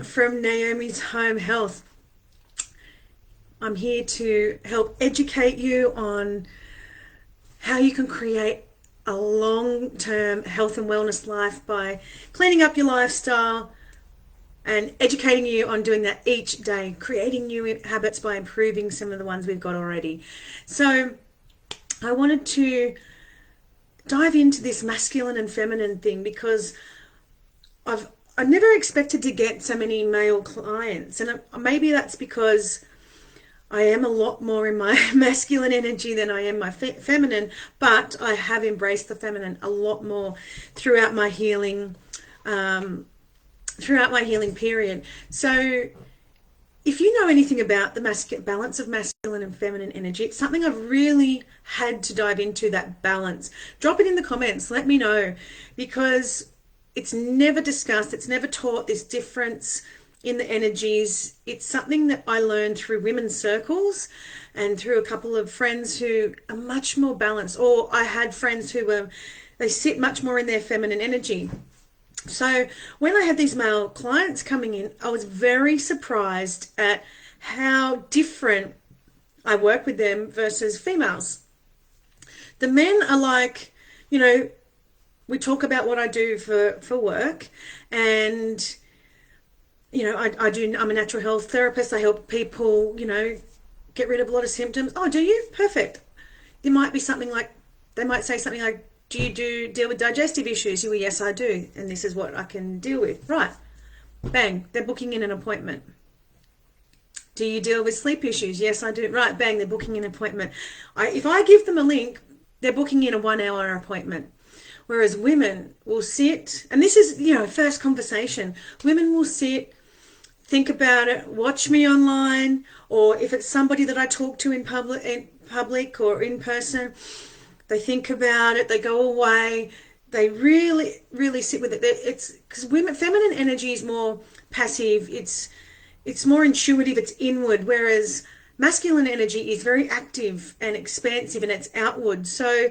from Naomi's Home Health. I'm here to help educate you on how you can create a long-term health and wellness life by cleaning up your lifestyle and educating you on doing that each day, creating new habits by improving some of the ones we've got already. So I wanted to dive into this masculine and feminine thing because I never expected to get so many male clients, and maybe that's because I am a lot more in my masculine energy than I am my feminine, but I have embraced the feminine a lot more throughout my healing, period. So if you know anything about the balance of masculine and feminine energy, it's something I've really had to dive into, that balance. Drop it in the comments, let me know, because it's never discussed, it's never taught, this difference in the energies. It's something that I learned through women's circles and through a couple of friends who are much more balanced, or I had friends who they sit much more in their feminine energy. So when I had these male clients coming in, I was very surprised at how different I work with them versus females. The men are like, we talk about what I do for work, and I'm a natural health therapist. I help people, get rid of a lot of symptoms. Oh, do you? Perfect. There might be something like, they might say something like, do you deal with digestive issues? You go, yes, I do. And this is what I can deal with. Right. Bang. They're booking in an appointment. Do you deal with sleep issues? Yes, I do. Right. Bang. They're booking in an appointment. If I give them a link, they're booking in a 1 hour appointment. Whereas women will sit, and this is, first conversation. Women will sit, think about it, watch me online, or if it's somebody that I talk to in public or in person, they think about it, they go away, they really, really sit with it. It's because feminine energy is more passive, it's more intuitive, it's inward, whereas masculine energy is very active and expansive and it's outward. So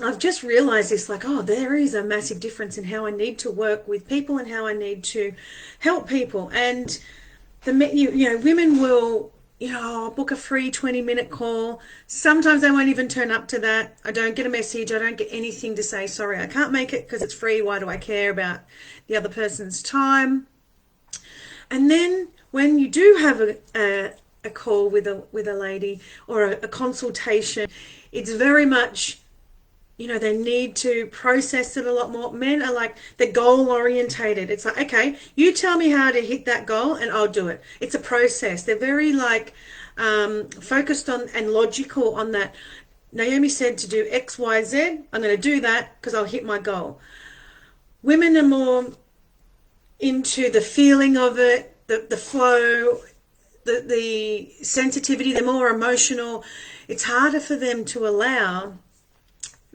I've just realized this, there is a massive difference in how I need to work with people and how I need to help people. And women will, I'll book a free 20-minute call. Sometimes they won't even turn up to that. I don't get a message. I don't get anything to say, sorry, I can't make it because it's free. Why do I care about the other person's time? And then when you do have a call with a lady or a consultation, it's very much, they need to process it a lot more. Men are like, they're goal orientated. It's like, okay, you tell me how to hit that goal and I'll do it. It's a process. They're very focused on and logical on that. Naomi said to do X, Y, Z. I'm going to do that because I'll hit my goal. Women are more into the feeling of it, the flow, the sensitivity. They're more emotional. It's harder for them to allow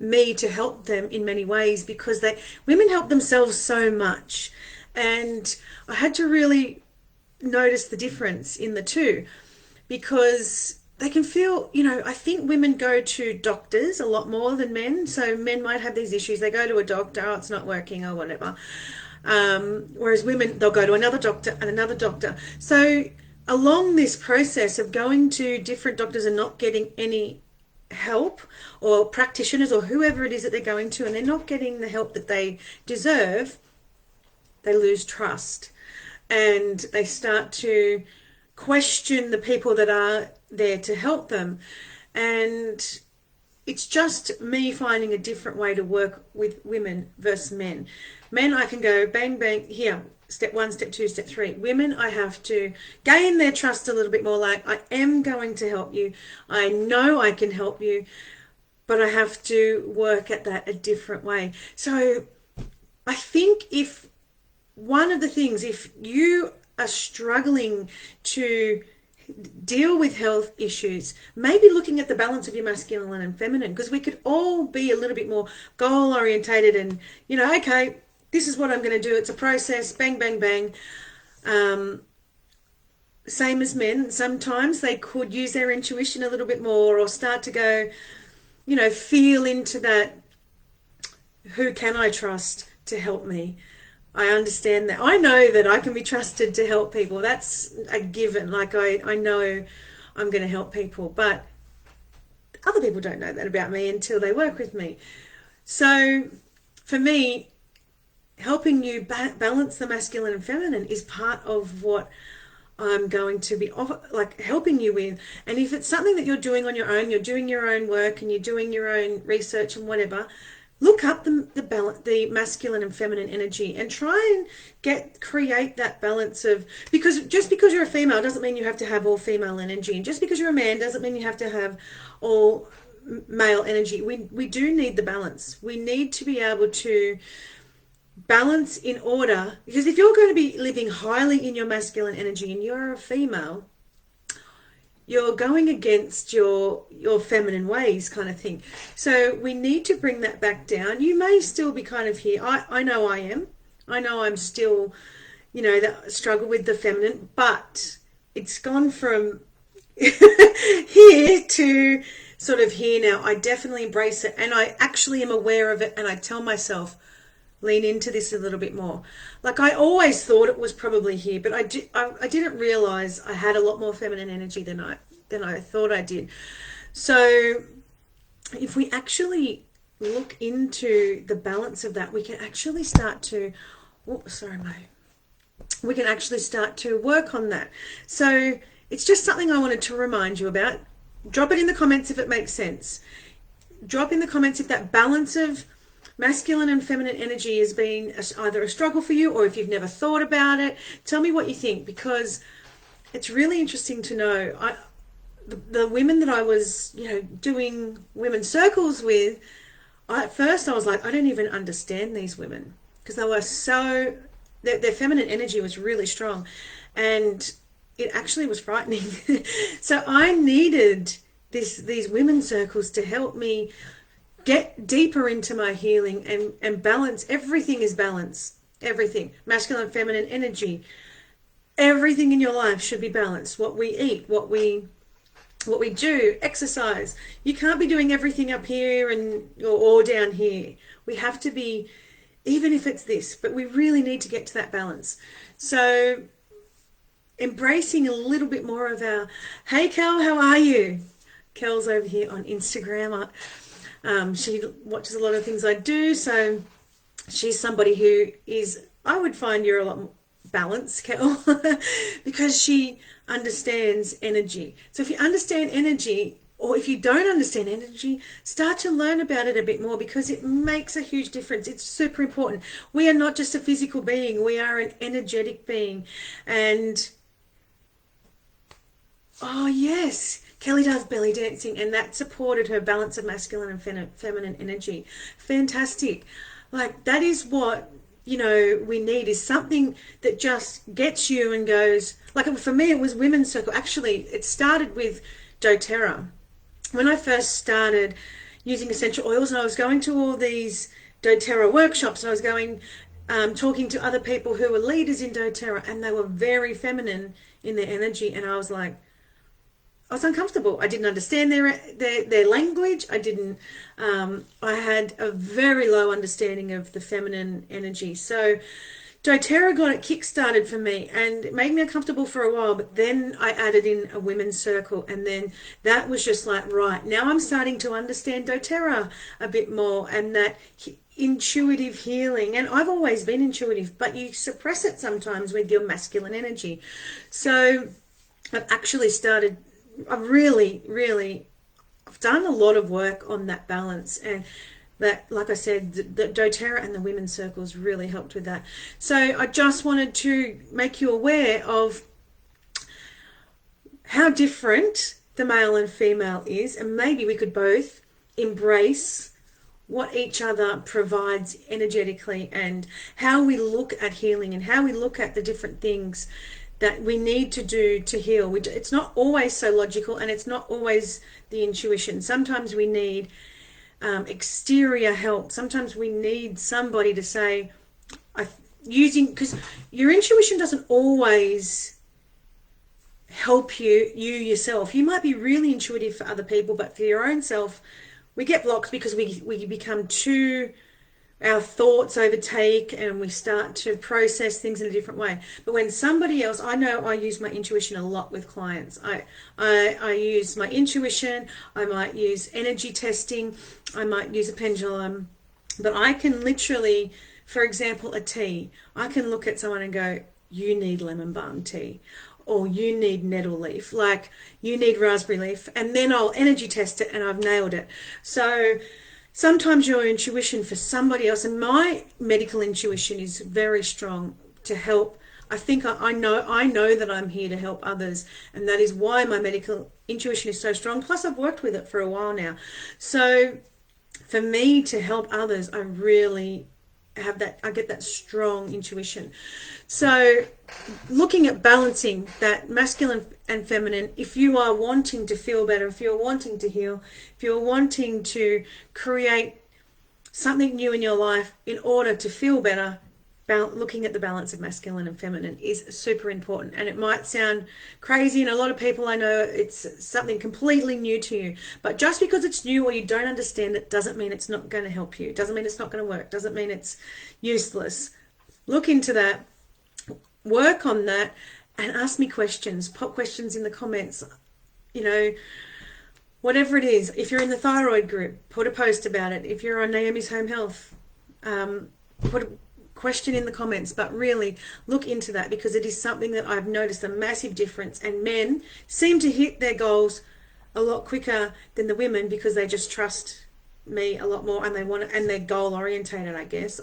me to help them in many ways because women help themselves so much, and I had to really notice the difference in the two because they can feel, I think women go to doctors a lot more than men. So men might have these issues, they go to a doctor, oh, it's not working or whatever, whereas women, they'll go to another doctor and another doctor. So along this process of going to different doctors and not getting any help, or practitioners or whoever it is that they're going to, and they're not getting the help that they deserve, they lose trust and they start to question the people that are there to help them. And it's just me finding a different way to work with women versus men. Men, I can go bang bang, here, step 1, step 2, step 3. Women, I have to gain their trust a little bit more, like, I am going to help you, I know I can help you, but I have to work at that a different way. So I think if you are struggling to deal with health issues, maybe looking at the balance of your masculine and feminine, because we could all be a little bit more goal orientated and, okay, this is what I'm going to do. It's a process, bang, bang, bang. Same as men, sometimes they could use their intuition a little bit more or start to go, feel into that, who can I trust to help me? I understand that. I know that I can be trusted to help people. That's a given. Like I know I'm going to help people, but other people don't know that about me until they work with me. So for me, helping you balance the masculine and feminine is part of what I'm going to be like helping you with. And if it's something that you're doing on your own, you're doing your own work and you're doing your own research and whatever, look up the masculine and feminine energy and try and create that balance of, because just because you're a female doesn't mean you have to have all female energy, and just because you're a man doesn't mean you have to have all male energy. We do need the balance. We need to be able to balance in order, because if you're going to be living highly in your masculine energy and you're a female, you're going against your feminine ways kind of thing. So we need to bring that back down. You may still be kind of here. I know I am. I know I'm still, that struggle with the feminine, but it's gone from here to sort of here now. I definitely embrace it, and I actually am aware of it, and I tell myself, lean into this a little bit more. Like I always thought it was probably here, but I didn't realize I had a lot more feminine energy than I thought I did. So if we actually look into the balance of that, we can actually start to, we can actually start to work on that. So it's just something I wanted to remind you about. Drop it in the comments if it makes sense. Drop in the comments if that balance of masculine and feminine energy has been either a struggle for you, or if you've never thought about it. Tell me what you think, because it's really interesting to know. The women that I was, doing women's circles with, at first I was like, I don't even understand these women, because they were so, their feminine energy was really strong, and it actually was frightening. So I needed these women's circles to help me get deeper into my healing and balance. Everything is balance. Everything. Masculine and feminine energy. Everything in your life should be balanced. What we eat, what we do, exercise. You can't be doing everything up here or down here. We have to be, even if it's this, but we really need to get to that balance. So embracing a little bit more of our, hey Kel, how are you? Kel's over here on Instagram. She watches a lot of things I do, so she's somebody who is, I would find you're a lot more balanced, Kel, because she understands energy. So if you understand energy, or if you don't understand energy, start to learn about it a bit more, because it makes a huge difference. It's super important. We are not just a physical being, we are an energetic being. And oh yes, Kelly does belly dancing, and that supported her balance of masculine and feminine energy. Fantastic. Like that is what, we need, is something that just gets you and goes, like for me it was women's circle. Actually, it started with doTERRA. When I first started using essential oils, and I was going to all these doTERRA workshops, and I was going, talking to other people who were leaders in doTERRA, and they were very feminine in their energy, and I was was uncomfortable. I didn't understand their language. I had a very low understanding of the feminine energy. So doTERRA got it kick-started for me, and it made me uncomfortable for a while, but then I added in a women's circle, and then that was just like, right, now I'm starting to understand doTERRA a bit more, and that intuitive healing. And I've always been intuitive, but you suppress it sometimes with your masculine energy. So I've actually started, I've done a lot of work on that balance, and that, like I said, the doTERRA and the women's circles really helped with that. So I just wanted to make you aware of how different the male and female is, and maybe we could both embrace what each other provides energetically, and how we look at healing, and how we look at the different things that we need to do to heal. It's not always so logical, and it's not always the intuition. Sometimes we need exterior help. Sometimes we need somebody to say, because your intuition doesn't always help you yourself. You might be really intuitive for other people, but for your own self, we get blocked because we become too our thoughts overtake and we start to process things in a different way. But when somebody else, I know I use my intuition a lot with clients. I use my intuition, I might use energy testing, I might use a pendulum, but I can literally, for example, a tea, I can look at someone and go, you need lemon balm tea, or you need nettle leaf, like you need raspberry leaf, and then I'll energy test it and I've nailed it. So sometimes your intuition for somebody else, and my medical intuition is very strong to help. I think I know that I'm here to help others, and that is why my medical intuition is so strong. Plus, I've worked with it for a while now. So for me to help others, I really have that, I get that strong intuition. So looking at balancing that masculine and feminine, if you are wanting to feel better, if you're wanting to heal, if you're wanting to create something new in your life in order to feel better, looking at the balance of masculine and feminine is super important. And it might sound crazy, and a lot of people, I know it's something completely new to you, but just because it's new or you don't understand it doesn't mean it's not going to help you, doesn't mean it's not going to work, doesn't mean it's useless. Look into that, work on that, and ask me questions. Pop questions in the comments, you know, whatever it is. If you're in the thyroid group, put a post about it. If you're on Naomi's Home Health, put a question in the comments. But really look into that, because it is something that I've noticed a massive difference, and men seem to hit their goals a lot quicker than the women because they just trust me a lot more, and they want it, and they're goal orientated, I guess.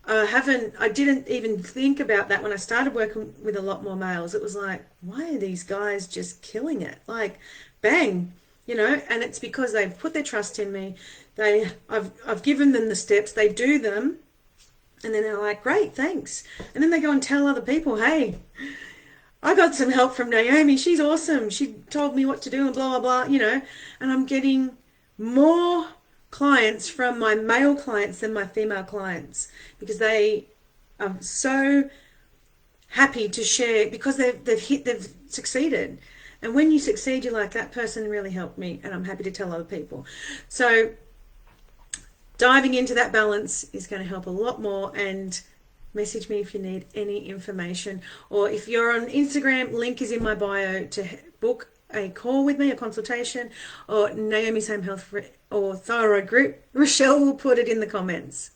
I didn't even think about that when I started working with a lot more males. It was like, why are these guys just killing it? Like, bang, you know, and it's because they've put their trust in me. I've given them the steps, they do them, and then they're like, great, thanks. And then they go and tell other people, hey, I got some help from Naomi. She's awesome. She told me what to do and blah, blah, blah, you know. And I'm getting more clients from my male clients than my female clients, because they are so happy to share, because they've succeeded. And when you succeed, you're like, that person really helped me, and I'm happy to tell other people. So diving into that balance is going to help a lot more. And message me if you need any information, or if you're on Instagram, link is in my bio to book a call with me, a consultation, or Naomi's Home Health or Thyroid Group. Rochelle will put it in the comments.